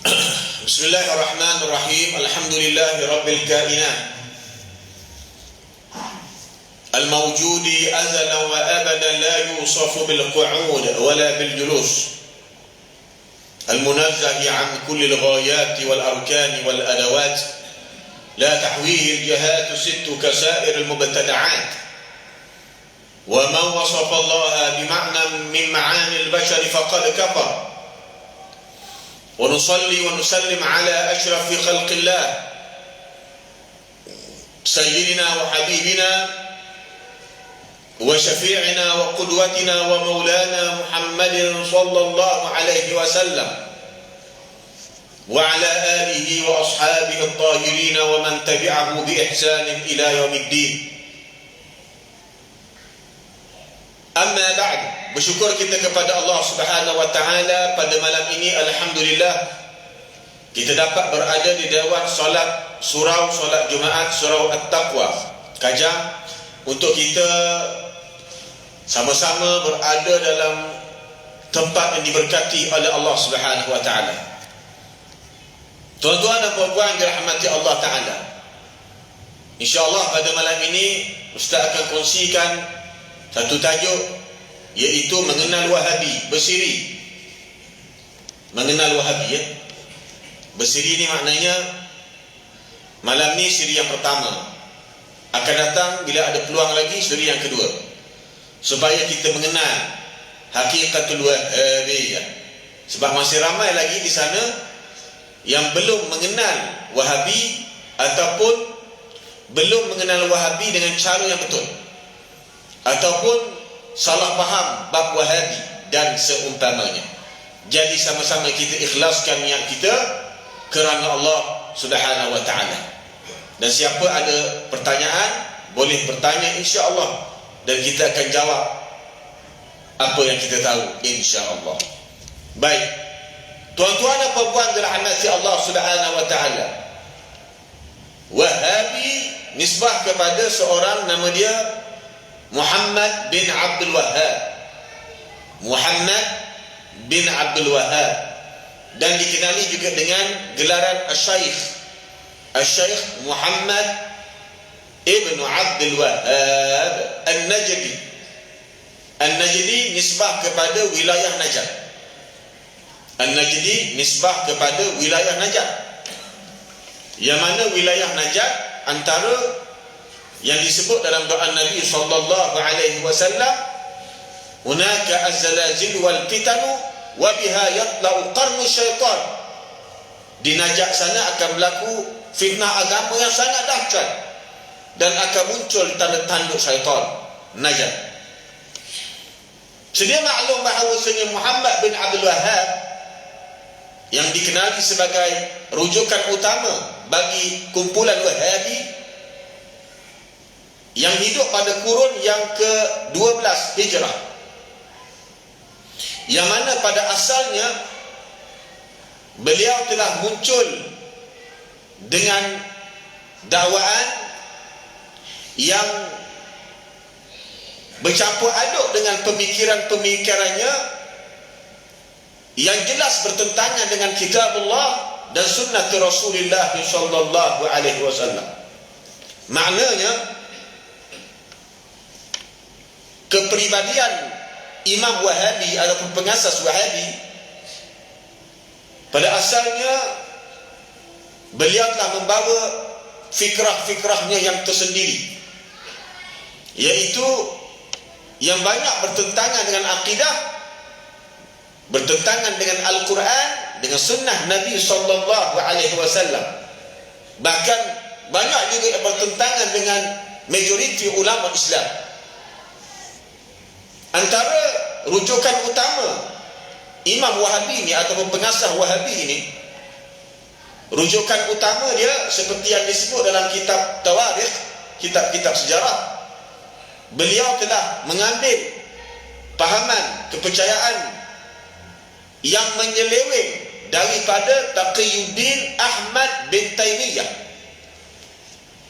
Bismillahirrahmanirrahim. Alhamdulillahi Rabbil kainat al-mawjudi azalan wa abadan la yusafu bil-qu'ud wala bil-julus al-munazzahi an kulli al-ghayat wal-arkan wal-adawat la tahwihi al-jihatu sittu kasair al-mubtada'at wa man wasafa Allah bima'nan min ma'ani al-bashar faqad kafar ونصلي ونسلم على أشرف خلق الله سيدنا وحبيبنا وشفيعنا وقدوتنا ومولانا محمد صلى الله عليه وسلم وعلى آله وأصحابه الطاهرين ومن تبعه بإحسان إلى يوم الدين. Amma ba'd, bersyukur kita kepada Allah Subhanahu wa taala pada malam ini. Alhamdulillah kita dapat berada di dewan solat surau, solat Jumaat surau At-Taqwa Kajang, untuk kita sama-sama berada dalam tempat yang diberkati oleh Allah Subhanahu wa taala. Tuan-tuan dan puan-puan dirahmati Allah taala, insya-Allah pada malam ini Ustaz akan kongsikan satu tajuk, iaitu mengenal Wahabi, bersiri. Mengenal Wahabi, ya. Bersiri ni maknanya malam ni siri yang pertama, akan datang bila ada peluang lagi siri yang kedua, supaya kita mengenal hakikatul Wahabiyah. Sebab masih ramai lagi di sana yang belum mengenal Wahabi ataupun belum mengenal Wahabi dengan cara yang betul, ataupun salah faham bab Wahabi dan seumpamanya. Jadi sama-sama kita ikhlaskan niat kita kerana Allah Subhanahu wa taala. Dan siapa ada pertanyaan boleh bertanya, insya-Allah, dan kita akan jawab apa yang kita tahu, insya-Allah. Baik, tuan-tuan dan puan-puan dirahmati Allah Subhanahu wa taala, Wahabi nisbah kepada seorang nama dia Muhammad bin Abdul Wahhab. Muhammad bin Abdul Wahhab, dan dikenali juga dengan gelaran Asy-Syaikh, Asy-Syaikh Muhammad ibn Abdul Wahhab An-Najdi. An-Najdi nisbah kepada wilayah Najd. An-Najdi nisbah kepada wilayah Najd, yang mana wilayah Najd antara yang disebut dalam doa Nabi sallallahu alaihi wasallam, hunaka az-zalazil wal fitanu wa biha yatla'u qarnu syaitan. Di Najd sana akan berlaku fitnah agama yang sangat dahsyat dan akan muncul tanda-tanda syaitan. Najd. Sedia maklum bahawasanya Muhammad bin Abdul Wahhab yang dikenali sebagai rujukan utama bagi kumpulan Wahabi yang hidup pada kurun yang ke-12 Hijrah, yang mana pada asalnya beliau telah muncul dengan dakwaan yang bercampur aduk dengan pemikiran-pemikirannya yang jelas bertentangan dengan kitabullah dan sunnah Rasulullah sallallahu alaihi wasallam. Maknanya kepribadian Imam Wahabi ataupun pengasas Wahabi, pada asalnya beliau telah membawa fikrah-fikrahnya yang tersendiri, iaitu yang banyak bertentangan dengan akidah, bertentangan dengan Al-Quran, dengan sunnah Nabi sallallahu alaihi wasallam. Bahkan banyak juga yang bertentangan dengan majoriti ulama Islam. Antara rujukan utama Imam Wahabi ini ataupun pengasas Wahabi ini, rujukan utama dia seperti yang disebut dalam kitab Tawarikh, kitab-kitab sejarah. Beliau telah mengambil pahaman kepercayaan yang menyeleweng daripada Taqiyuddin Ahmad bin Taimiyah,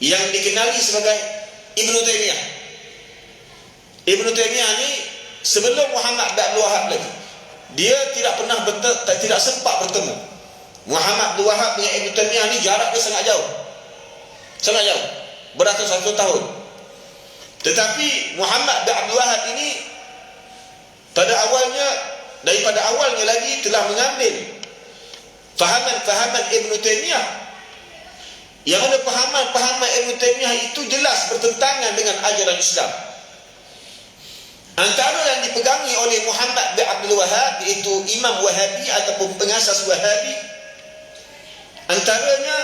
yang dikenali sebagai Ibn Taimiyah. Ibn Taimiyah ni sebelum Muhammad bin Abdul Wahhab lagi, dia tidak sempat bertemu Muhammad Abdul Wahab dengan Ibn Taymiyah ni jarak dia sangat jauh. Sangat jauh. Beratus-ratus tahun. Tetapi Muhammad bin Abdul Wahab ini daripada awalnya lagi telah mengambil fahaman-fahaman Ibn Taymiyah, yang mana fahaman-fahaman Ibn Taymiyah itu jelas bertentangan dengan ajaran Islam. Antara yang dipegangi oleh Muhammad bin Abdul Wahab, iaitu Imam Wahabi ataupun pengasas Wahabi, antaranya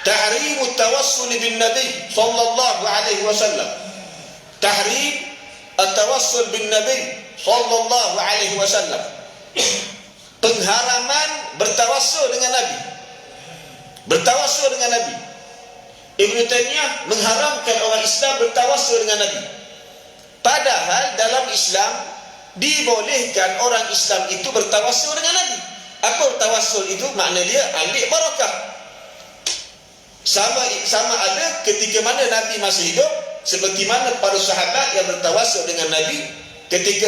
tahrim at-tawassul bin Nabi sallallahu alaihi wasallam. Tahrim at-tawassul bin Nabi sallallahu alaihi wasallam. Pengharaman bertawassul dengan Nabi. Bertawassul dengan Nabi. Ibn Taymiyah mengharamkan orang Islam bertawassul dengan Nabi. Padahal dalam Islam dibolehkan orang Islam itu bertawassul dengan Nabi. Apa tawassul itu? Makna dia ambil barakah. Sama ada ketika mana Nabi masih hidup, seperti mana para sahabat yang bertawassul dengan Nabi ketika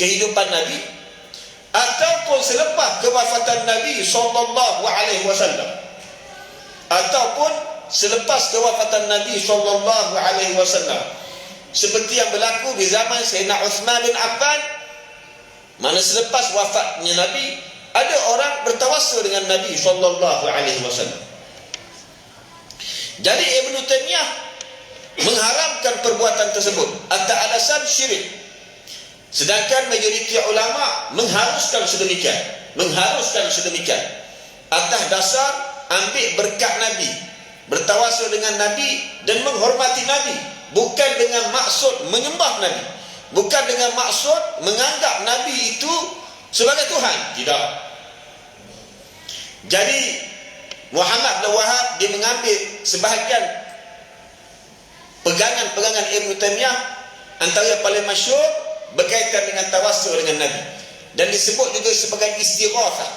kehidupan Nabi, ataupun selepas kewafatan Nabi sallallahu alaihi wasallam, ataupun selepas kewafatan Nabi sallallahu alaihi wasallam, seperti yang berlaku di zaman Sayyidina Uthman bin Affan, mana selepas wafatnya Nabi ada orang bertawassul dengan Nabi sallallahu alaihi wasallam. Jadi Ibn Taymiyah mengharamkan perbuatan tersebut atas alasan syirik, sedangkan majoriti ulama mengharuskan sedemikian, atas dasar ambil berkat Nabi, bertawassul dengan Nabi dan menghormati Nabi, bukan dengan maksud menyembah Nabi, bukan dengan maksud menganggap Nabi itu sebagai Tuhan. Tidak. Jadi Muhammad bin Wahab dia mengambil sebahagian pegangan-pegangan Ibn Taymiyah, antara yang paling masyhur berkaitan dengan tawassul dengan Nabi, dan disebut juga sebagai istighatsah.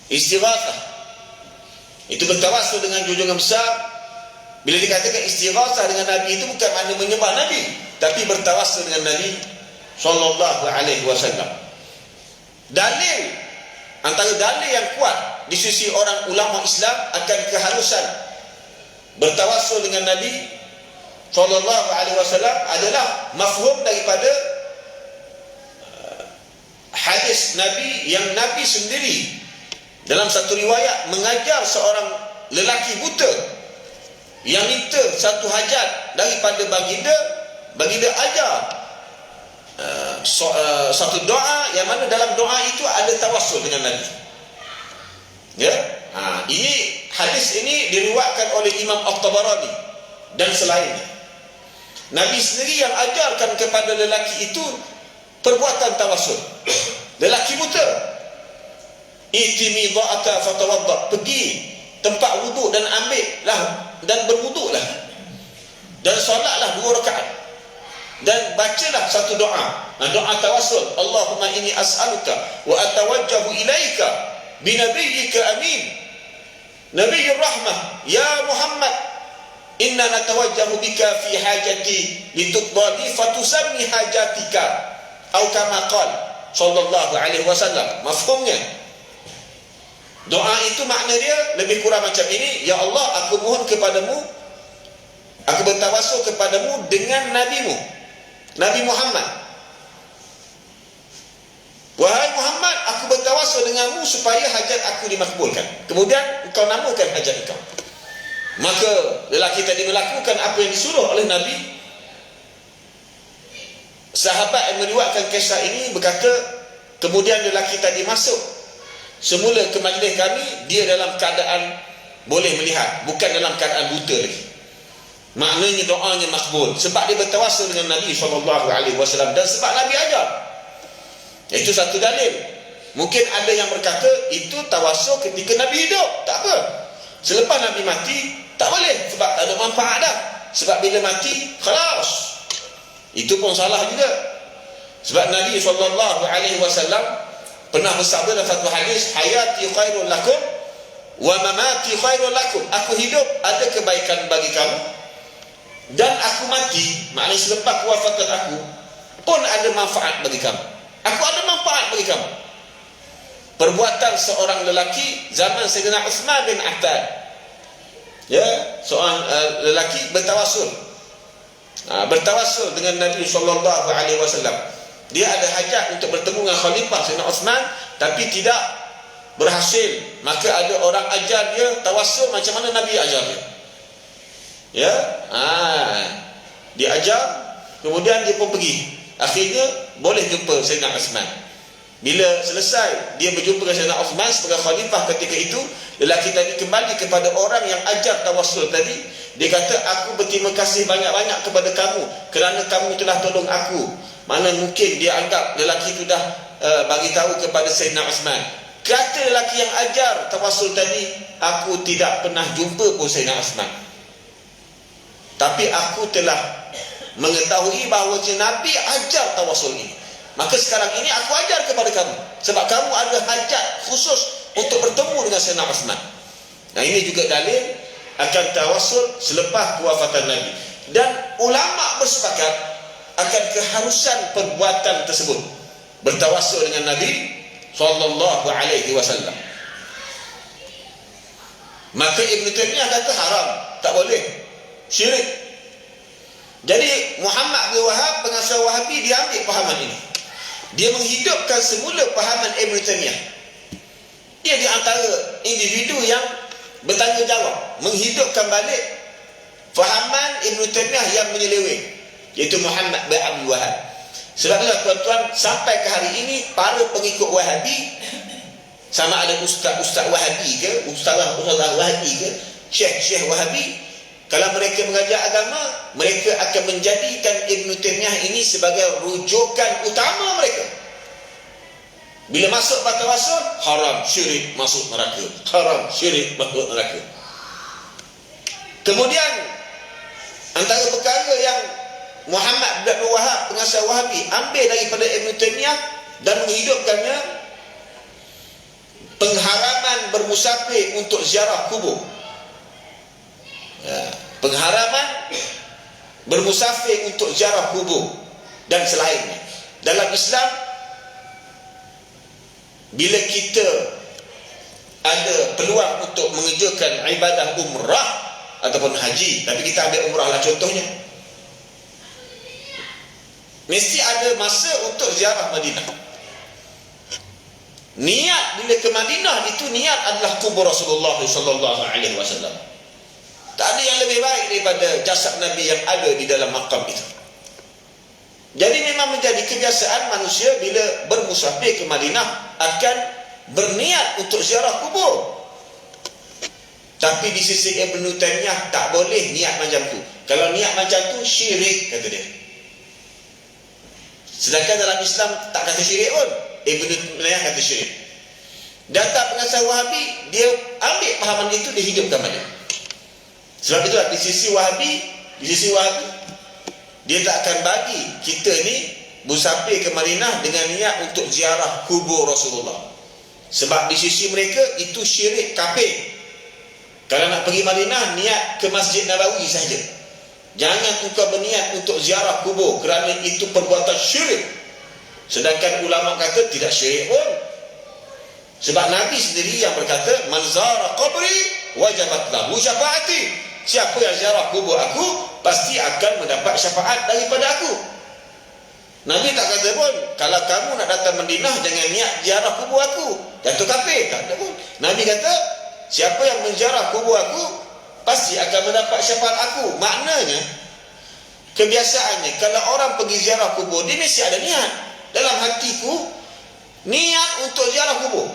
Istighatsah itu bertawassul dengan junjungan besar. Bila dikatakan istighatsah dengan Nabi itu bukan makna menyembah Nabi, tapi bertawassul dengan Nabi sallallahu alaihi wasallam. Dalil, antara dalil yang kuat di sisi orang ulama Islam akan keharusan bertawassul dengan Nabi sallallahu alaihi wasallam adalah mafhum daripada hadis Nabi, yang Nabi sendiri dalam satu riwayat mengajar seorang lelaki buta yang minta satu hajat daripada baginda ajar satu doa, yang mana dalam doa itu ada tawassul dengan Nabi. Ya, ini hadis ini diriwayatkan oleh Imam At-Tabarani dan selainnya. Nabi sendiri yang ajarkan kepada lelaki itu perbuatan tawassul. Lelaki buta, itimi dha'ata fatawadda, pergi tempat wuduk dan ambillah dan berwuduklah, dan solatlah 2 rakaat, dan bacalah satu doa, doa tawassul. Allahumma inni as'aluka wa atawajjahu ilaika binabiyyika amin nabiyyur rahmah ya Muhammad, inna natawajjahu bika fi hajati lituqdi fatusammi hajatika, atau kama qala sallallahu alaihi wasallam. Mafhumnya, doa itu makna dia lebih kurang macam ini: ya Allah, aku mohon kepadamu, aku bertawassul kepadamu dengan nabimu, Nabi Muhammad. Wahai Muhammad, aku bertawassul denganmu supaya hajat aku dimakbulkan. Kemudian engkau namakan hajat engkau. Maka lelaki tadi melakukan apa yang disuruh oleh Nabi. Sahabat yang meriwayatkan kisah ini berkata, kemudian lelaki tadi masuk semula ke majlis kami, dia dalam keadaan boleh melihat, bukan dalam keadaan buta lagi. Maknanya doanya makbul sebab dia bertawassul dengan Nabi SAW, dan sebab Nabi ajar. Itu satu dalil. Mungkin ada yang berkata itu tawassul ketika Nabi hidup, tak apa. Selepas Nabi mati tak boleh, sebab tak ada manfaat dah. Sebab bila mati khalas. Itu pun salah juga. Sebab Nabi SAW pernah bersabda dalam satu hadis, hayati khairul lakum wa mamati khairul lakum. Aku hidup ada kebaikan bagi kamu, dan aku mati, maknanya selepas kewafatan aku pun ada manfaat bagi kamu. Aku ada manfaat bagi kamu. perbuatan seorang lelaki zaman Sayyidina Uthman bin Affan. Ya, seorang lelaki bertawassul. Bertawassul dengan Nabi SAW. Dia ada hajat untuk bertemu dengan Khalifah Sayyidina Uthman, tapi tidak berhasil. Maka ada orang ajar dia tawassul macam mana Nabi ajar dia. Ya, dia ajar, kemudian dia pun pergi. Akhirnya boleh jumpa Sayyidina Uthman. Bila selesai dia berjumpa dengan Sayyidina Uthman sebagai khalifah ketika itu, lelaki tadi kembali kepada orang yang ajar tawassul tadi. Dia kata, aku berterima kasih banyak-banyak kepada kamu kerana kamu telah tolong aku. Mana mungkin dia anggap lelaki itu dah bagi tahu kepada Sayyidina Uthman. Kata lelaki yang ajar tawassul tadi, aku tidak pernah jumpa pun Sayyidina Uthman, tapi aku telah mengetahui bahawa Nabi ajar tawassul ini. Maka sekarang ini aku ajar kepada kamu, sebab kamu ada hajat khusus untuk bertemu dengan Sayyidina Uthman. Nah, ini juga dalil akan tawassul selepas kewafatan Nabi. Dan ulama bersepakat akan keharusan perbuatan tersebut, bertawassul dengan Nabi SAW. Maka Ibn Taymiyah kata haram, tak boleh, syirik. Jadi Muhammad bin Wahab, pengasas Wahabi, dia ambil pahaman ini. Dia menghidupkan semula pahaman Ibn Taymiyah. Dia di antara individu yang bertanggungjawab menghidupkan balik fahaman Ibn Taymiyah yang menyeleweng, iaitu Muhammad bin Abdul Wahab. Sebab itulah tuan-tuan, sampai ke hari ini para pengikut Wahabi, sama ada ustaz-ustaz Wahabi ke, ustaz-ustaz Wahabi ke, syekh-syekh Wahabi, kalau mereka mengajar agama, mereka akan menjadikan Ibn Taymiyah ini sebagai rujukan utama mereka. Bila masuk tawassul, haram, syirik, masuk neraka. Haram, syirik, masuk neraka. Kemudian antara perkara yang Muhammad bin Abdul Wahab, pengasas Wahabi, ambil daripada Ibn Taymiyah dan menghidupkannya, pengharaman bermusafir untuk ziarah kubur. Pengharaman bermusafir untuk ziarah kubur dan selainnya. Dalam Islam, bila kita ada peluang untuk mengerjakan ibadah umrah ataupun haji, tapi kita ambil umrah lah contohnya, mesti ada masa untuk ziarah Madinah. Niat bila ke Madinah itu, niat adalah kubur Rasulullah SAW. Tak ada yang lebih baik daripada jasad Nabi yang ada di dalam makam itu. Jadi memang menjadi kebiasaan manusia bila bermusafir ke Madinah akan berniat untuk ziarah kubur. Tapi di sisi Ibn Taymiyah tak boleh niat macam tu. Kalau niat macam tu syirik, kata dia. Sedangkan dalam Islam tak kata syirik pun. Ibn Taymiyah kata syirik. Data pengasas Wahabi, dia ambil pahaman itu, dia hidupkan balik. Sebab itulah di sisi Wahabi, dia tak akan bagi kita ni musafir ke Madinah dengan niat untuk ziarah kubur Rasulullah. Sebab di sisi mereka itu syirik, kafir. Kalau nak pergi Madinah, niat ke Masjid Nabawi saja. Jangan engkau berniat untuk ziarah kubur, kerana itu perbuatan syirik. Sedangkan ulama kata tidak syirik pun. Sebab Nabi sendiri yang berkata, man zara qabri wajabat lahu syafaati. Siapa yang ziarah kubur aku, pasti akan mendapat syafaat daripada aku. Nabi tak kata pun, kalau kamu nak datang Madinah, jangan niat ziarah kubur aku, jatuh kafir. Tak ada pun. Nabi kata, siapa yang menziarah kubur aku, pasti akan mendapat syafaat aku. Maknanya, kebiasaannya, kalau orang pergi ziarah kubur, dia mesti ada niat. Dalam hatiku, niat untuk ziarah kubur.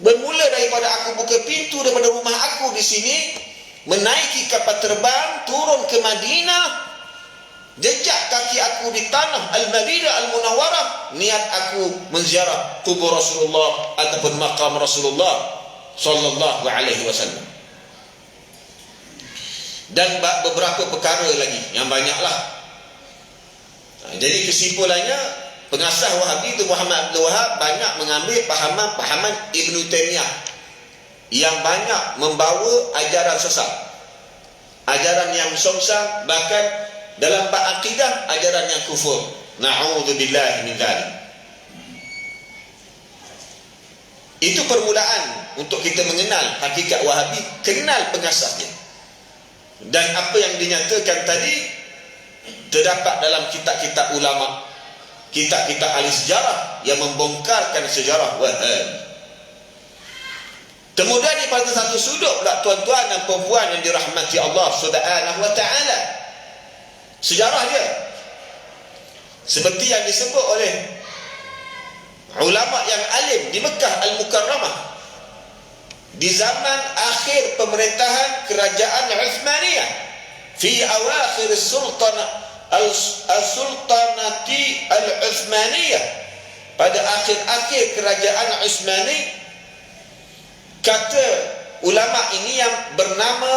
Bermula daripada aku buka pintu daripada rumah aku di sini, menaiki kapal terbang, turun ke Madinah, jejak kaki aku di tanah Al-Madinah Al-Munawwarah, niat aku menziarah kubur Rasulullah ataupun makam Rasulullah sallallahu alaihi wasallam. Dan beberapa perkara lagi yang banyaklah. Jadi kesimpulannya, pengasas Wahabi itu Muhammad Abdul Wahab banyak mengambil pahaman Ibn Taymiyah yang banyak membawa ajaran sesat, ajaran yang songsang, bahkan dalam bab akidah ajaran yang kufur. Na'udzubillah min dzalik. Itu permulaan untuk kita mengenal hakikat Wahabi, kenal pengasasnya. Dan apa yang dinyatakan tadi terdapat dalam kitab-kitab ulama, kitab-kitab ahli sejarah yang membongkarkan sejarah Wahabi. Kemudian di pada satu sudut pula, tuan-tuan dan puan-puan yang dirahmati Allah Subhanahu wa taala, sejarah dia seperti yang disebut oleh ulama yang alim di Mekah Al-Mukarramah di zaman akhir pemerintahan kerajaan Uthmaniyah, fi awakhir Sultanati Al-Uthmaniyah, pada akhir-akhir kerajaan Uthmani. Kata ulama ini yang bernama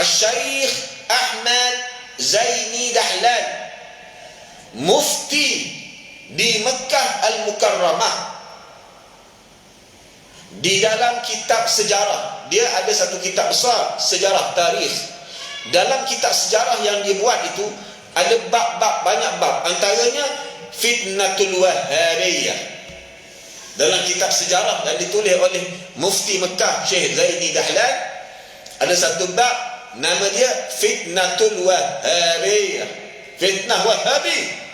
Syekh Ahmad Zaini Dahlan, mufti di Mekah Al-Mukarramah, di dalam kitab sejarah, dia ada satu kitab besar, sejarah tarikh. Dalam kitab sejarah yang dia buat itu ada bab-bab, banyak bab, antaranya Fitnatul Wahhabiyah. Dalam kitab sejarah yang ditulis oleh Mufti Mekah Syekh Zaini Dahlan, ada satu bab nama dia Fitnatul Wahhabiyah, fitnah Wahabi.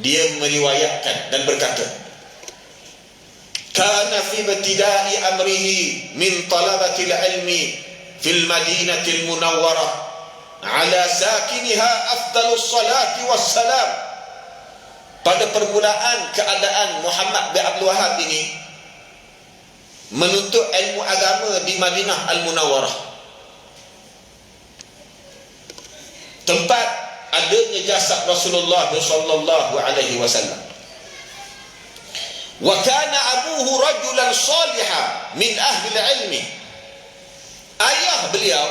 Dia meriwayatkan dan berkata, kana fi ibtida'i amrihi min talabatil ilmi fil madinatil munawwarah ala sakiniha afdalus salati wassalam. Pada permulaan keadaan Muhammad bin Abdul Wahab ini menuntut ilmu agama di Madinah Al-Munawwarah, tempat adanya jasad Rasulullah sallallahu alaihi wasallam. Wa kana abuhu rajulan salihan min ahli ilmi. Ayah beliau,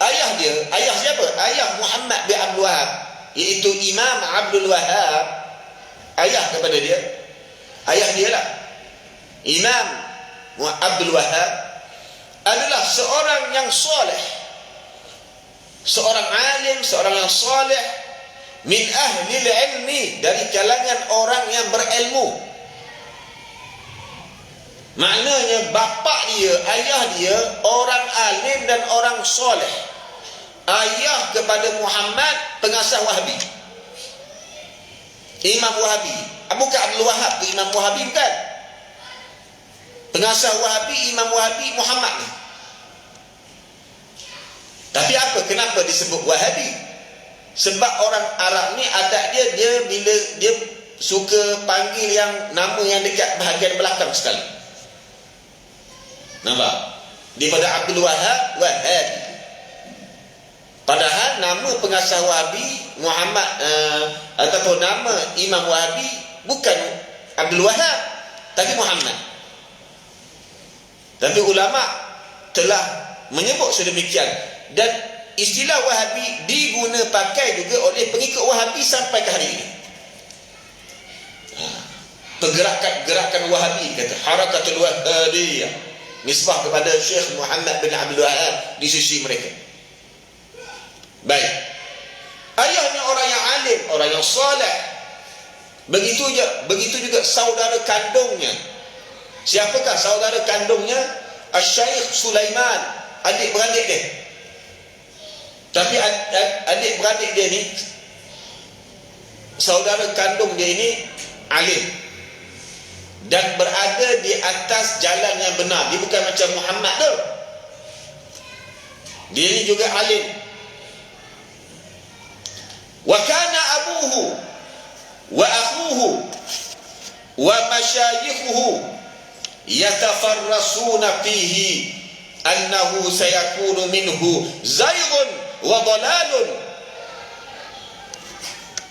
ayah siapa? Ayah Muhammad bin Abdul Wahab, iaitu Imam Abdul Wahab. Ayah kepada dia, ayah dia lah Imam Abdul Wahab, adalah seorang yang soleh, seorang alim, seorang yang soleh, min ahli ilmi, dari kalangan orang yang berilmu. Maknanya bapa dia, ayah dia orang alim dan orang soleh. Ayah kepada Muhammad pengasas Wahabi, Imam Wahabi. Bukan Abdul Wahab tu Imam Wahabi, bukan. Pengasas Wahabi, Imam Wahabi Muhammad ni. Tapi apa, kenapa disebut Wahabi? Sebab orang Arab ni adat dia bila dia suka panggil yang nama yang dekat bahagian belakang sekali. Nampak? Daripada Abdul Wahab, Wahabi. Padahal nama pengasas Wahabi Muhammad ataupun nama Imam Wahabi bukan Abdul Wahab, tapi Muhammad. Tapi ulama telah menyebut sedemikian, dan istilah Wahabi diguna pakai juga oleh pengikut Wahabi sampai ke hari ini. Pergerakan Wahabi, kata Harakatul Wahhabiyah, nisbah kepada Syekh Muhammad bin Abdul Wahab di sisi mereka. Baik, ayahnya orang yang alim, orang yang soleh. Begitu juga saudara kandungnya. Siapakah saudara kandungnya? Syekh Sulaiman, adik-beradik dia. Tapi adik-beradik dia ni, saudara kandung dia ini alim dan berada di atas jalan yang benar. Dia bukan macam Muhammad tu. Dia ni juga alim. Wa kana abuhu wa akhuhu wa masyayikhuhu yatafarrasuna fihi annahu sayakunu minhu zayghun wa dalalun.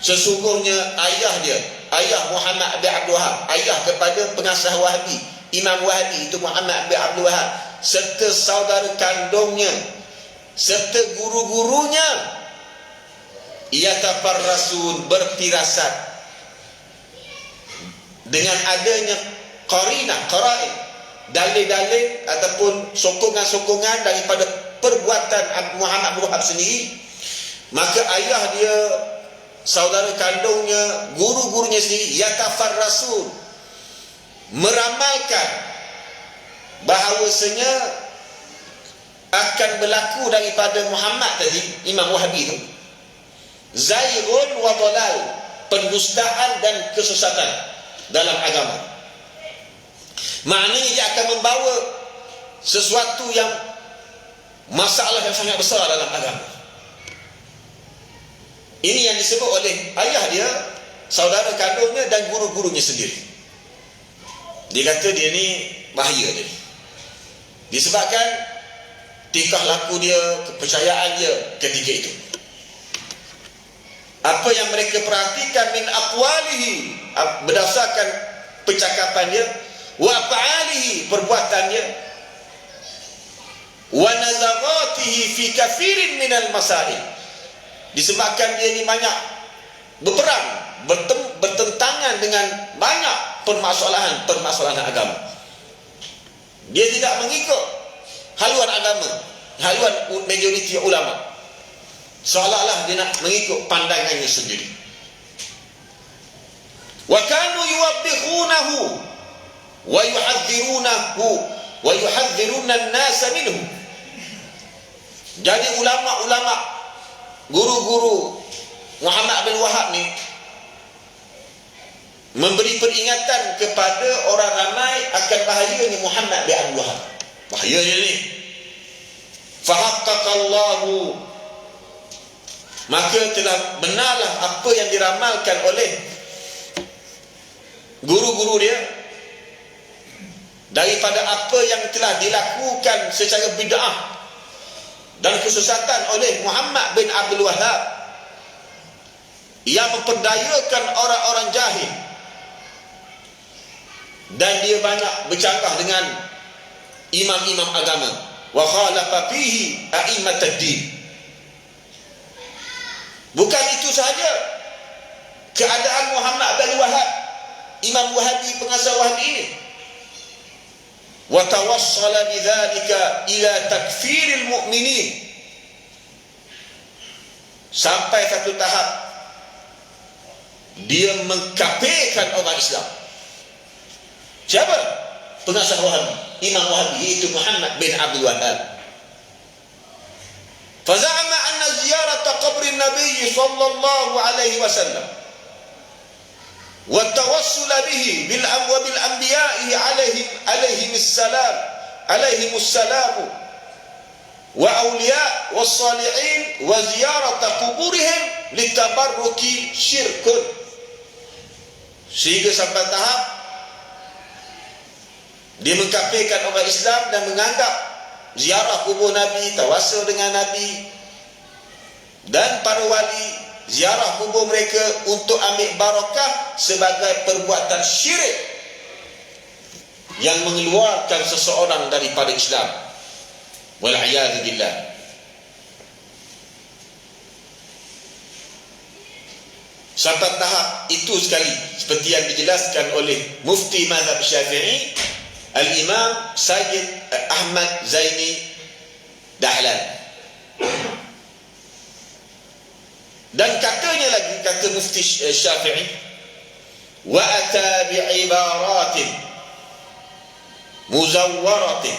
Sesungguhnya ayah dia, ayah Muhammad bin Abdul Wahab, ayah kepada pengasas Wahabi, Imam Wahabi itu Muhammad bin Abdul Wahab, serta saudara kandungnya, serta guru-gurunya, yatafarrasun, berfirasat dengan adanya qara'in, dalil-dalil ataupun sokongan-sokongan daripada perbuatan Muhammad bin Wahab sendiri. Maka ayah dia, saudara kandungnya, guru-gurunya sendiri, yatafarrasun, meramalkan bahawasanya akan berlaku daripada Muhammad tadi, Imam Wahabi itu, zaighun wa dhalal, pendustaan dan kesesatan dalam agama. Maknanya dia akan membawa sesuatu yang masalah yang sangat besar dalam agama. Ini yang disebut oleh ayah dia, saudara kandungnya dan guru-gurunya sendiri. Dia kata dia ni bahaya dia. Disebabkan tingkah laku dia, kepercayaan dia ketika itu. Apa yang mereka perhatikan min aqwalihi, berdasarkan percakapan dia, wa af'alihi, perbuatan dia, wa nazaratihi fi kathirin minal masail. Disebabkan dia ni banyak berperang, bertentangan dengan banyak permasalahan agama. Dia tidak mengikut haluan agama, haluan majoriti ulama, seolah-olah dia nak mengikut pandangannya sendiri. Wa kanu yuwabbikhunahu wa yuhadzirunahu wa yuhadziruna an-nasa minhu. Jadi ulama-ulama, guru-guru Muhammad bin Wahab ni memberi peringatan kepada orang ramai akan bahayanya Muhammad bin Abdul Wahab. Bahayanya ni. Fahaqqaqallahu, maka telah benarlah apa yang diramalkan oleh guru-guru dia daripada apa yang telah dilakukan secara bid'ah dan kesesatan oleh Muhammad bin Abdul Wahab, yang memperdayakan orang-orang jahil, dan dia banyak bercanggah dengan imam-imam agama. Wa khalafa fihi a'immatad din. Bukan itu sahaja keadaan Muhammad bin Wahab, Imam Wahabi, pengasas Wahabi ini, wa tawassala bidzalika ila takfiril mu'minin, sampai satu tahap dia mengkafirkan orang Islam. Siapa? Pengasas Wahabi, Imam Wahabi, iaitu Muhammad bin Abdul Wahab. Faza'ama anna ziyarat qabrin Nabi sallallahu alaihi wasallam wa tawassul bihi bil anbiya'i alaihimus salam wa awliya was salihin wa ziyarat quburihim litabarruki syirkun. Sehingga sampai tahap dia mengkafirkan orang Islam dan menganggap ziarah kubur Nabi, tawassul dengan Nabi dan para wali, ziarah kubur mereka untuk ambil barakah sebagai perbuatan syirik yang mengeluarkan seseorang daripada Islam. Wal'iyadzu billah. Sampai tahap itu sekali, seperti yang dijelaskan oleh Mufti Mazhab Syafi'i, Al-Imam Sayyid Ahmad Zaini Dahlan. Dan katanya lagi, kata Mufti Syafi'i, wa ata bi'ibaratin muzawwaratin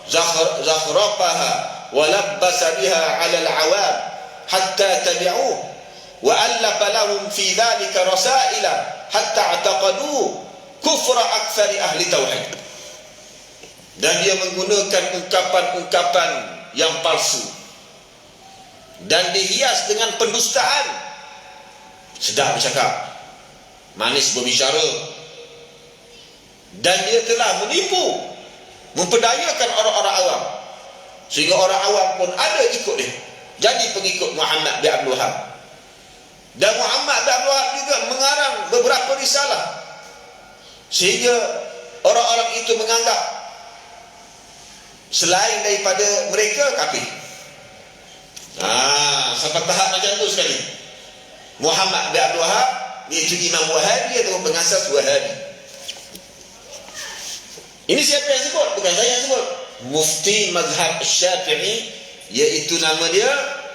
zakhrafaha wa labbasa biha 'ala al-'awam hatta tabi'uhu wa allafa lahum fi dhalika rasaila hatta i'taqadu kufra aktsari ahli tauhid. Dan dia menggunakan ungkapan-ungkapan yang palsu dan dihias dengan pendustaan. Sedap bercakap, manis berbicara, dan dia telah menipu, memperdayakan orang-orang awam, sehingga orang awam pun ada ikut dia, jadi pengikut Muhammad bin Abdul Wahab. Dan Muhammad bin Abdul Wahab juga mengarang beberapa risalah, sehingga orang-orang itu menganggap selain daripada mereka kafir. Sampai tahap macam tu sekali. Muhammad bin Abdul Wahab, iaitu Imam Wahabi atau pengasas Wahabi. Ini siapa yang sebut? Bukan saya yang sebut. Mufti Mazhab Syafi'i, iaitu nama dia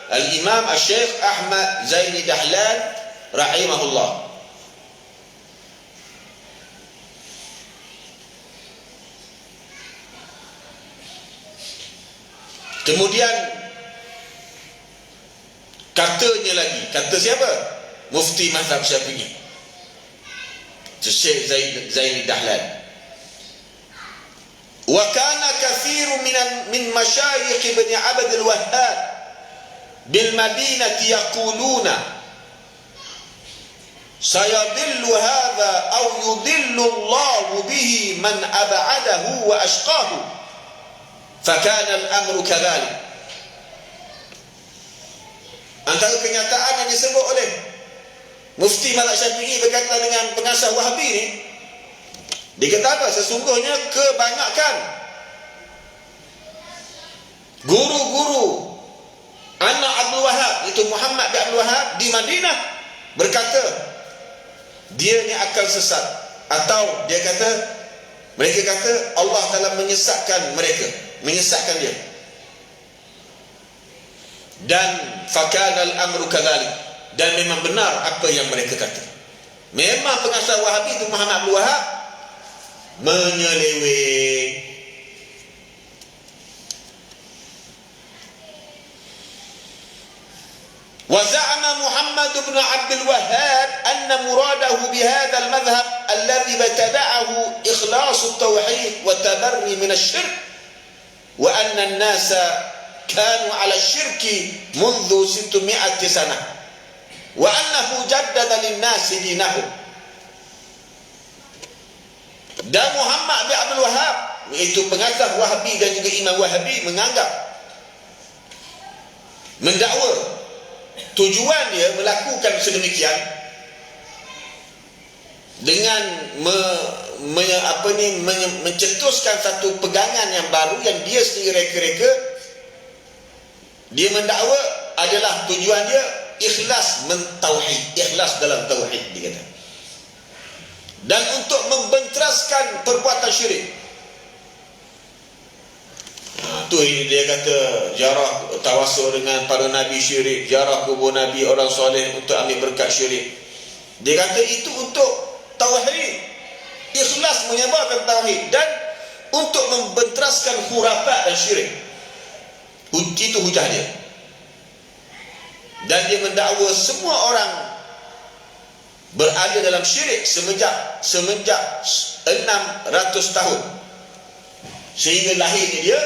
Al-Imam Syekh Ahmad Zaini Dahlan rahimahullah. Kemudian katanya lagi, kata siapa? Mufti mazhab Syafi'i, Syekh Zaini Dahlan, wa kana kathirun min masyayikh Ibn Abd al-Wahhab bil Madinati yaquluna sayadillu hadha aw yudillu Allah bihi man ab'adahu wa ashqahu fakana al-amru kadhalik. Antara kenyataan yang disebut oleh Mufti mazhab Syafi'i berkaitan dengan pengasas Wahabi ni, dia kata apa? Sesungguhnya kebanyakan guru-guru anak Abdul Wahab, itu Muhammad bin Abdul Wahab di Madinah, berkata dia ni akan sesat, atau dia kata, mereka kata Allah Ta'ala menyesatkan mereka, menyesatkan dia. Dan fakana al-amru kadzalik, dan memang benar apa yang mereka kata. Memang pengasas Wahabi itu Muhammad bin Wahab menyeleweng. Wa za'ama Muhammad bin Abdul Wahhab anna muradahu bihadha al-madhhab alladhi batada'ahu ikhlas at-tauhid wa tabarri min asy-syirk wa anna an-nasa كانوا على الشرك منذ 600 سنة وأنه جدد للناس دينهم. Dan Muhammad bin Abdul Wahab, iaitu pengasas Wahabi dan juga Imam Wahabi, menganggap, mendakwa tujuan dia melakukan sedemikian dengan mencetuskan satu pegangan yang baru yang dia sendiri reka-reka. Dia mendakwa adalah tujuan dia ikhlas mentauhid, ikhlas dalam tauhid, dia kata, dan untuk membenteraskan perbuatan syirik. Tu dia kata jarah tawasul dengan para nabi syirik, jarah kubur nabi orang soleh untuk ambil berkat syirik. Dia kata itu untuk tauhid, ikhlas menyebarkan tauhid dan untuk membenteraskan khurafat dan syirik. Itu hujah dia. Dan dia mendakwa semua orang berada dalam syirik semenjak 600 tahun sehingga lahirnya dia,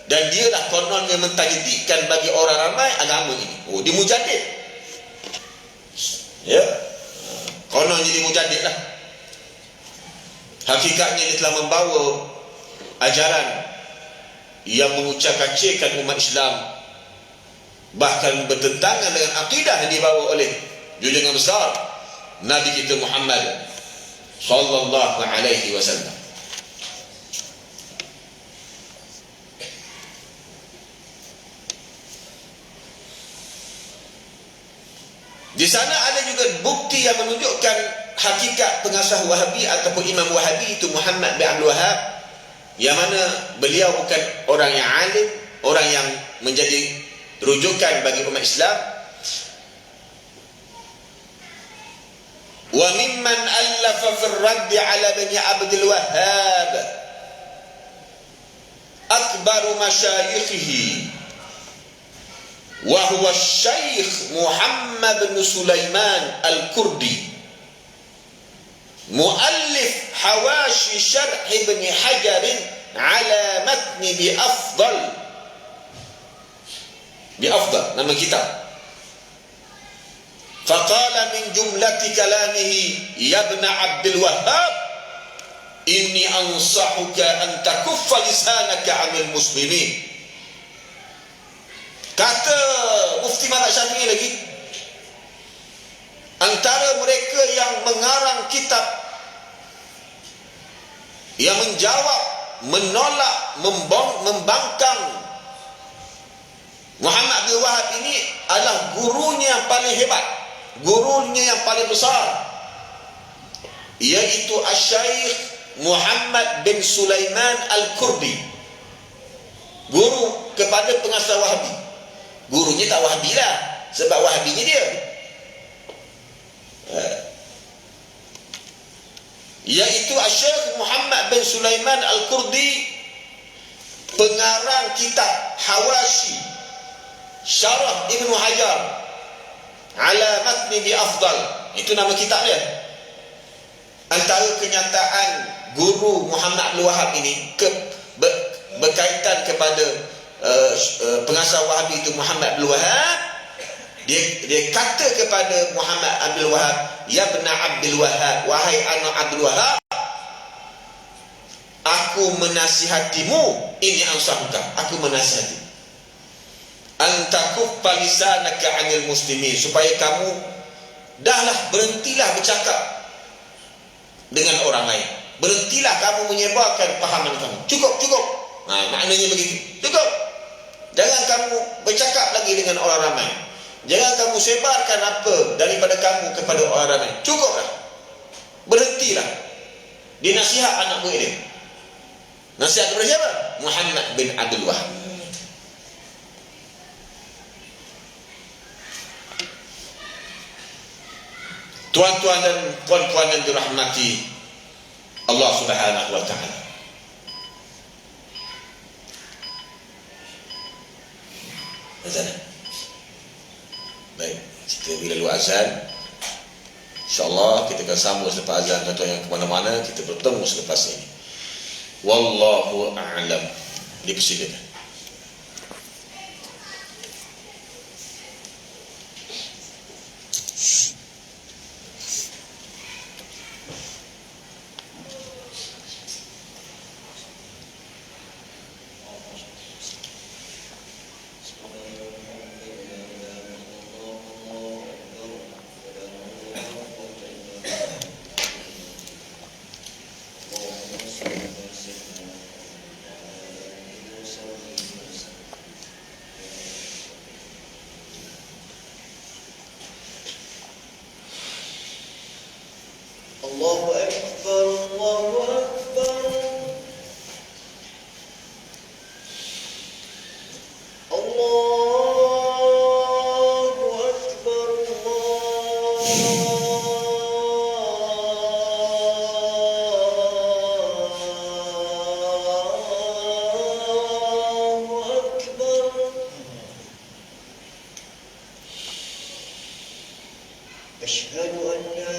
dan dia dah kononnya mentajdidkan bagi orang ramai agama ini. Dia mujaddid, ya, konon jadi mujaddid lah. Hakikatnya dia telah membawa ajaran yang mengucap-kacirkan umat Islam, bahkan bertentangan dengan akidah yang dibawa oleh junjungan besar Nabi kita Muhammad sallallahu alaihi wasallam. Di sana ada juga bukti yang menunjukkan hakikat pengasas Wahabi ataupun Imam Wahabi itu Muhammad bin Abdul Wahab, yang mana beliau bukan orang yang alim, orang yang menjadi rujukan bagi umat Islam. Wa mimman allafa fi ar-radd 'ala Ibn Abdul Wahhab akbaru masyayikhihi wa huwa Syekh Muhammad bin Sulaiman Al-Kurdi, muallif hawashi syarh Ibn Hajar ala matni biafdal nama kitab. Faqala min jumlati kalamihi ya ibn Abdul Wahhab inni ansahuka an takuffa lisanaka 'anil muslimin. Kata Mufti mazhab Syafi'i lagi, antara mereka yang mengarang kitab yang menjawab, menolak, membangkang Muhammad bin Wahab ini adalah gurunya yang paling hebat, gurunya yang paling besar, iaitu Asy-Syaikh Muhammad bin Sulaiman Al-Kurdi, guru kepada pengasas Wahabi. Gurunya tak Wahabi lah, sebab Wahabinya dia, yaitu Asy-Syaikh Muhammad bin Sulaiman Al-Kurdi pengarang kitab Hawashi Syarah Ibn Hajar ala matni bi afdal, itu nama kitab dia. Antara kenyataan guru Muhammad Abdul Wahab ini berkaitan kepada pengasas Wahabi itu Muhammad Abdul Wahab, dia kata kepada Muhammad Abdul Wahab, ya bena Abdul Wahab, wahai anak Abdul Wahab, aku menasihatimu, ini ansahka, aku menasihati, antakuf palisanaka anil muslimin, supaya kamu berhentilah bercakap dengan orang lain, berhentilah kamu menyebarkan pahaman kamu, cukup. Maknanya begitu, cukup. Jangan kamu bercakap lagi dengan orang ramai, jangan kamu sebarkan apa daripada kamu kepada orang ramai, cukuplah, berhentilah. Dia nasihat anak murid dia. Nasihat kepada siapa? Muhammad bin Abdul Wahab. Tuan-tuan dan puan-puan yang dirahmati Allah Subhanahu wa taala. Azan. Baik, kita bila lu azan, insya-Allah kita akan sambung selepas azan. Tuan-tuan yang ke mana-mana, kita bertemu selepas ini. Wallahu a'lam. Dipersilakan. Allahu Akbar, Allahu Akbar. Allahu Akbar, Allahu Akbar. Asyhadu an la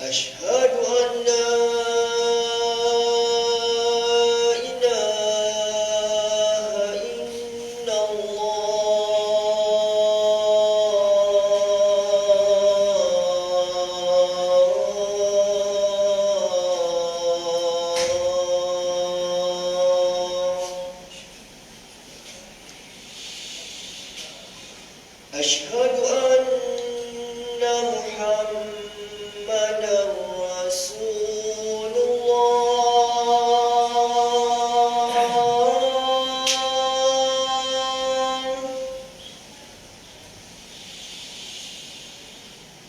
أشهد أن لا إله إلا الله. أشهد أن محمد رسول الله.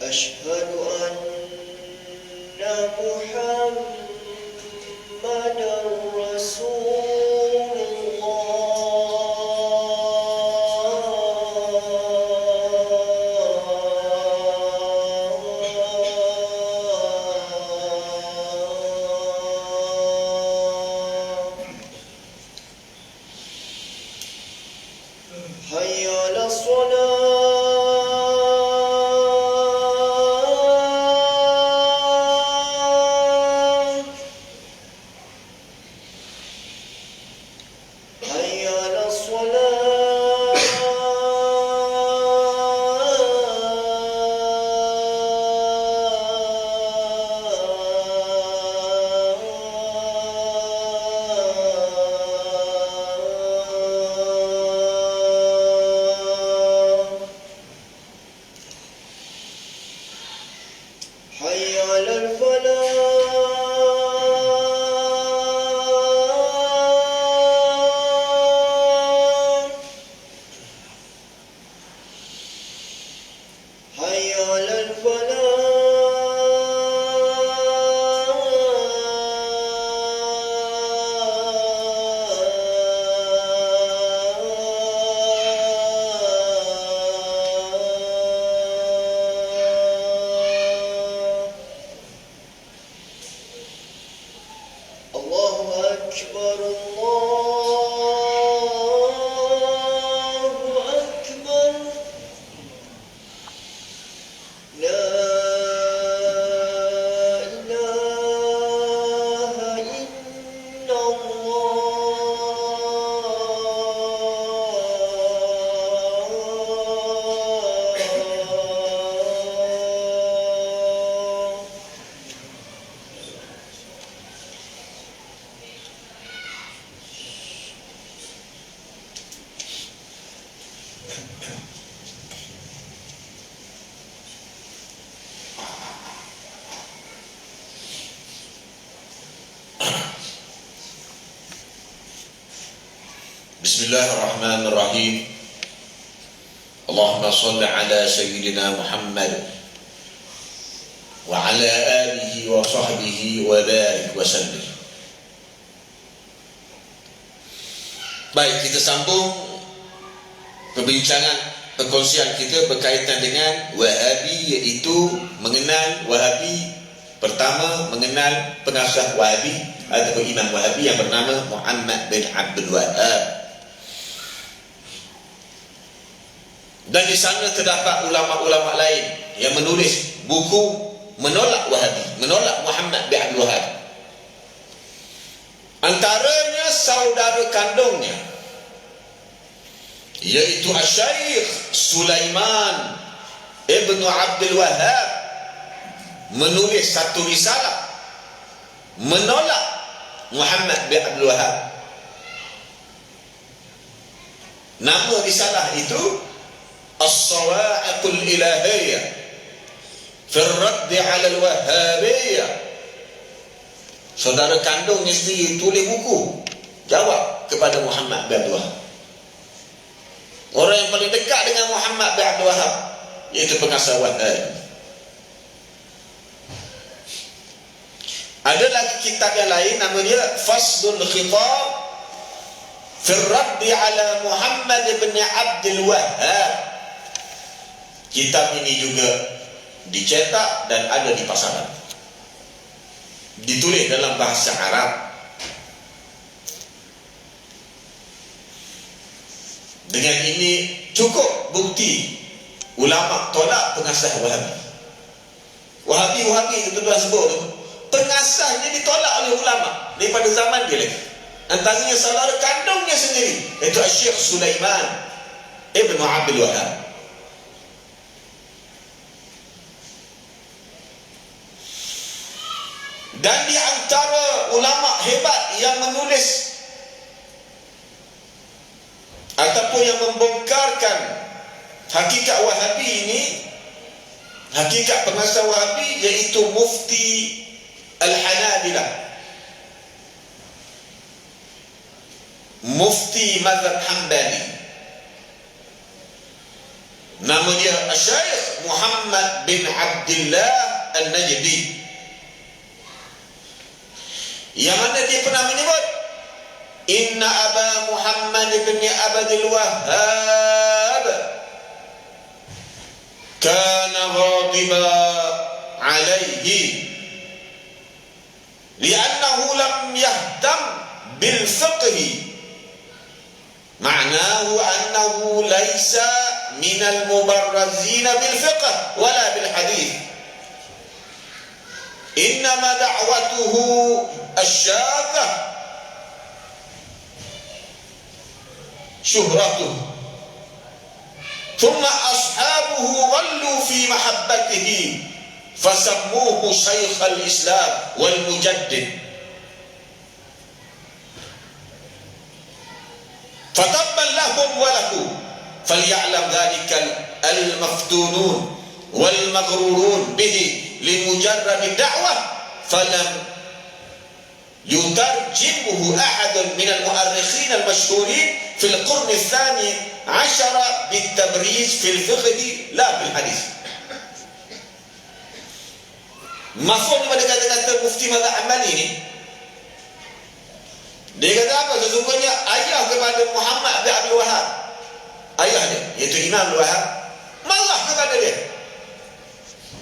أشهد أن محمد رسول حي على الصلاة. أكبر الله أكبر لا إله إلا الله. Bismillahirrahmanirrahim. Allahumma salli ala Sayyidina Muhammad wa ala alihi wa sahbihi wa barik wa sallim. Baik, kita sambung perbincangan perkongsian kita berkaitan dengan Wahabi, iaitu mengenal Wahabi. Pertama, mengenal pengasas Wahabi atau Imam Wahabi yang bernama Muhammad bin Abdul Wahhab. Dan di sana terdapat ulama-ulama lain yang menulis buku menolak Wahabi, menolak Muhammad bin Abdul Wahhab. Antaranya saudara kandungnya, iaitu Asy-Syaikh Sulaiman Ibn Abdul Wahhab, menulis satu risalah menolak Muhammad bin Abdul Wahhab. Nama risalah itu As-Sawa'iqul Ilahiyah fi ar-Radd 'ala al-Wahhabiyyah. Saudara kandungnya sendiri tulis buku jawab kepada Muhammad bin Abdul Wahhab. Orang yang paling dekat dengan Muhammad bin Abdul Wahhab, iaitu pengasas Wahhabi. Ada lagi kitab yang lain, namanya Faslul Khitab fi ar-Radd 'ala Muhammad bin Abdul Wahhab. Kitab ini juga dicetak dan ada di pasaran, ditulis dalam bahasa Arab. Dengan ini cukup bukti ulama tolak pengasas Wahabi. Wahabi itu tuan sebut tu, pengasasnya ditolak oleh ulama daripada zaman dia lagi. Antaranya saudara kandungnya sendiri, iaitu Syekh Sulaiman Ibn Abdul Wahhab. Dan di antara ulama hebat yang menulis ataupun yang membongkarkan hakikat Wahabi ini, hakikat pengasas Wahabi, iaitu Mufti Al-Hanabilah, Mufti Mazhab Hanbali. Nama dia Asy-Syaikh Muhammad bin Abdullah An-Najdi, yang mana dia pernah menyebut, Inna Aba Muhammad bin Abdul Wahhab kana ghadiba alaihi li'annahu lam yahtam bil fiqh, ma'nahu annahu laysa minal mubarrazin bil fiqh wala bil hadith. Innama da'watuhu asyadhah syuhratuh, thumma ashabuhu wallu fi mahabbatihi fasammuhu Syaikh al-Islam wal Mujaddid. Fatabban lahum wa lahu falyalam dhalika al-maftunun wal maghrurun bihi limujarrad da'wah falam yutarjimuhu ahadun min al-mu'arrikhin al-mashhurin fi al-qurn al-thani 'ashara bit-tabriz fi al-fiqh la bil hadith. Mafhum pada kata-kata Mufti Mazhab Hanbali ni, dia kata apa? Sesungguhnya ayah kepada Muhammad bin Abdul Wahhab, ayah dia iaitu Imam Abdul Wahhab, marah kepada dia,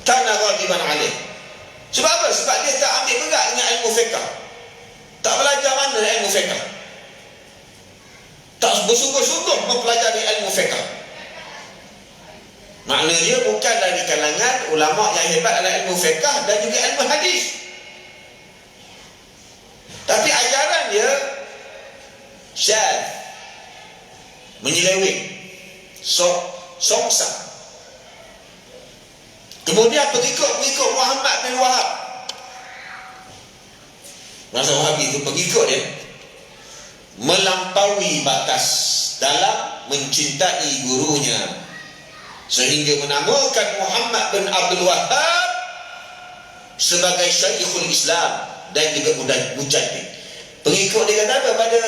kana ghadiban alaih. Sebab apa? Sebab dia tak ambil berat dengan ilmu fiqh, tak belajar belajar mana ilmu fiqh? Tak bersungguh-sungguh mempelajari ilmu fiqh. Makna dia bukan dari kalangan ulama yang hebat dalam ilmu fiqh dan juga ilmu hadis. Tapi ajaran dia syadz, menyeleweng, songsang. Kemudian pengikut Muhammad bin Wahab, masa Wahabi itu pengikut dia melampaui batas dalam mencintai gurunya, sehingga menamakan Muhammad bin Abdul Wahab sebagai Syekhul Islam dan juga Mujaddid. Pengikut dia kata apa pada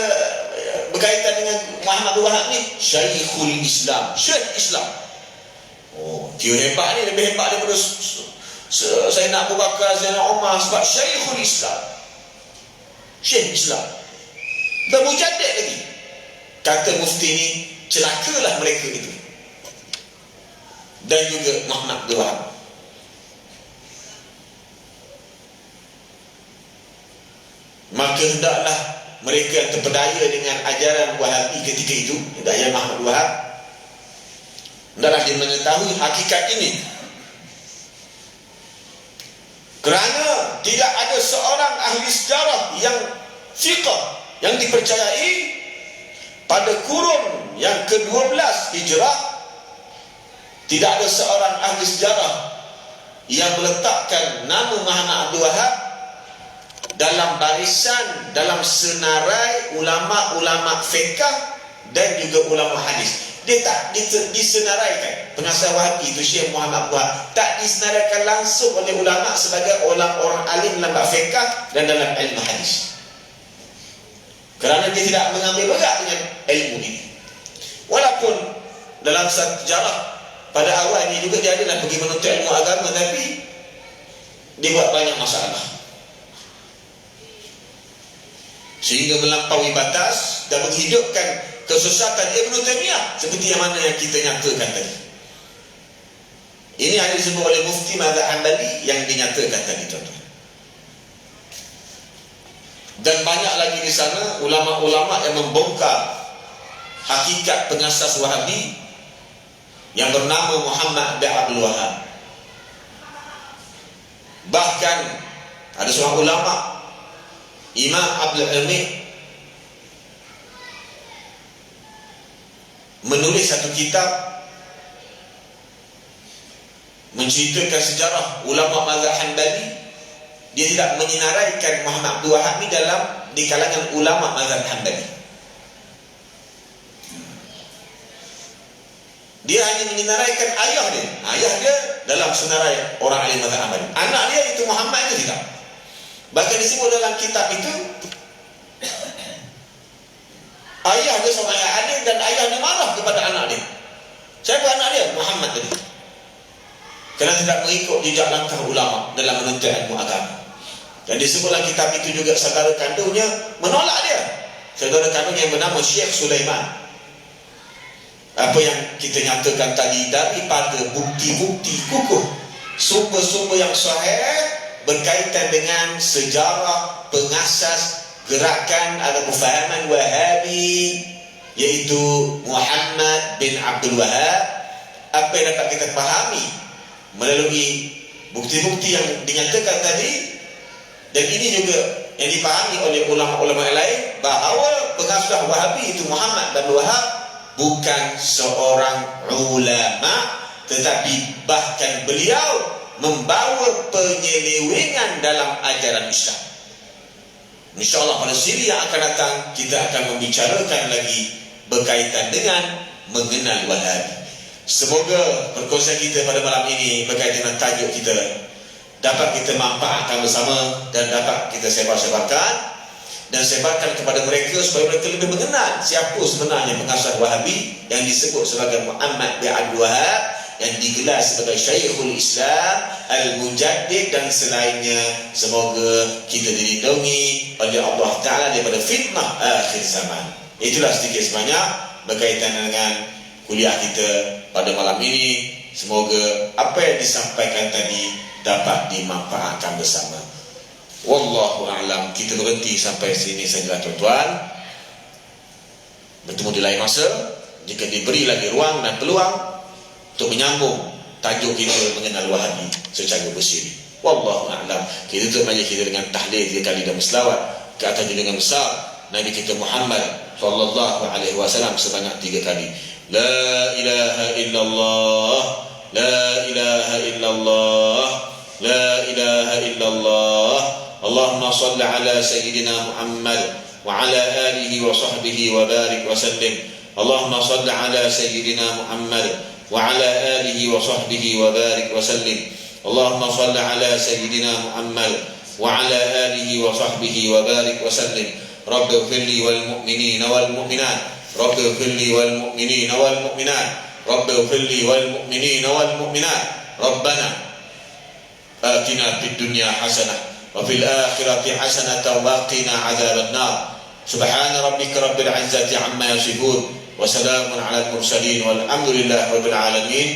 berkaitan dengan Muhammad bin Wahab ni? Syekhul Islam, Syekh Islam. Oh, dia hebat ni, lebih hebat daripada Sayyidina Abu Bakar, Sayyidina Umar, sebab Syekhul Islam, Syekh Islam dan Mujaddid lagi. Kata mufti ni, celakalah mereka itu dan juga Muhammad bin Wahab. Maka hendaklah mereka yang terpedaya dengan ajaran Wahabi ketika itu, ajaran Muhammad bin Wahab, hendaklah dia mengetahui hakikat ini. Kerana tidak ada seorang ahli sejarah yang fiqh yang dipercayai pada kurun yang ke-12 Hijrah, tidak ada seorang ahli sejarah yang meletakkan nama Muhammad Abdul Wahab dalam barisan, dalam senarai ulama-ulama fiqh dan juga ulama hadis. Dia tak disenaraikan. Pengasas Wahabi itu Syekh Muhammad Abdul Wahab tak disenaraikan langsung oleh ulama sebagai orang-orang alim dalam bab fiqh dan dalam ilmu hadis, kerana dia tidak mengambil berat dengan ilmu ini. Walaupun dalam sejarah pada awal ini juga dia adalah pergi menuntut ilmu agama, tapi dia buat banyak masalah sehingga melampaui batas dan menghidupkan kesesatan Ibn Taymiyah seperti yang mana yang kita nyatakan tadi. Ini hanya disebut oleh Mufti Mazhab Hanbali yang dinyatakan tadi, tuan-tuan. Dan banyak lagi di sana ulama-ulama yang membongkar hakikat pengasas Wahabi yang bernama Muhammad bin Abdul Wahab. Bahkan ada seorang ulama, Imam Abdul Hamid, menulis satu kitab menceritakan sejarah ulama mazhab Hanbali. Dia tidak menyinaraikan Muhammad Abdul Wahab ni di kalangan ulama mazhab Hanbali. Dia hanya menyinaraikan ayah dia dalam senarai orang alim mazhab Hanbali. Anak dia itu Muhammad itu tidak. Bahkan disebut dalam kitab itu, ayah dia seorang yang alim dan ayah dia marah kepada anak dia. Siapa anak dia? Muhammad tadi. Kerana tidak mengikut jejak langkah ulama dalam menuntut ilmu agama. Dan disebutlah kitab itu juga saudara kandungnya menolak dia. Saudara kandungnya yang bernama Syekh Sulaiman. Apa yang kita nyatakan tadi, daripada bukti-bukti kukuh, sumber-sumber yang sahih berkaitan dengan sejarah pengasas gerakan atau kefahaman Wahabi, iaitu Muhammad bin Abdul Wahab. Apa yang dapat kita fahami melalui bukti-bukti yang dinyatakan tadi, dan ini juga yang dipahami oleh ulama-ulama lain, bahawa pengasas Wahabi itu Muhammad bin Abdul Wahab bukan seorang ulama, tetapi bahkan beliau membawa penyelewengan dalam ajaran Islam. InsyaAllah pada siri yang akan datang kita akan membicarakan lagi berkaitan dengan mengenal Wahabi. Semoga perkongsian kita pada malam ini berkaitan dengan tajuk kita dapat kita manfaatkan bersama dan dapat kita sebar-sebarkan dan sebarkan kepada mereka supaya mereka lebih mengenal siapa sebenarnya pengasas Wahabi yang disebut sebagai Muhammad bin Abdul Wahab, yang digelar sebagai Syekhul Islam, Al-Mujaddid dan selainnya. Semoga kita dilindungi oleh Allah Ta'ala daripada fitnah akhir zaman. Itulah sedikit sebanyak berkaitan dengan kuliah kita pada malam ini. Semoga apa yang disampaikan tadi dapat dimanfaatkan bersama. Wallahu Wallahu a'lam. Kita berhenti sampai sini saja tuan-tuan. Bertemu di lain masa jika diberi lagi ruang dan peluang untuk menyambung tajuk kita mengenal Wahabi secara bersiri. Wallahu a'lam. Kita tutup majlis kita dengan tahlil 3 kali dan berselawat ke atas junjungan besar Nabi kita Muhammad sallallahu alaihi wasallam sebanyak 3 kali. La ilaha illallah, la ilaha illallah, la ilaha illallah. Allahumma salli ala sayyidina Muhammad wa ala alihi wa sahbihi wa barik wa sallim. Allahumma salli ala sayyidina Muhammad wa ala alihi wa sahbihi wa barik wa sallim. Allahumma salli ala sayyidina Muhammad wa ala alihi wa sahbihi wa barik wa sallim. Rabbi ighfirli wal mu'minina wal mu'minat. Rabbi ighfirli wal mu'minina wal mu'minat. Rabbi ighfirli wal mu'minina wal mu'minat. Rabbana atina fid dunya hasanah wa fil akhirati hasanatan wa qina adzaban nar. Subhana rabbika rabbil izzati amma yasifun wa salamun alal mursalin walhamdulillahi rabbil alamin.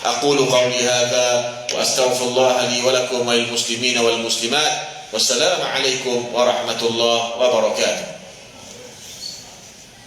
أقول قولي هذا وأستغفر الله لي ولكم وللمسلمين والمسلمات والسلام عليكم ورحمة الله وبركاته.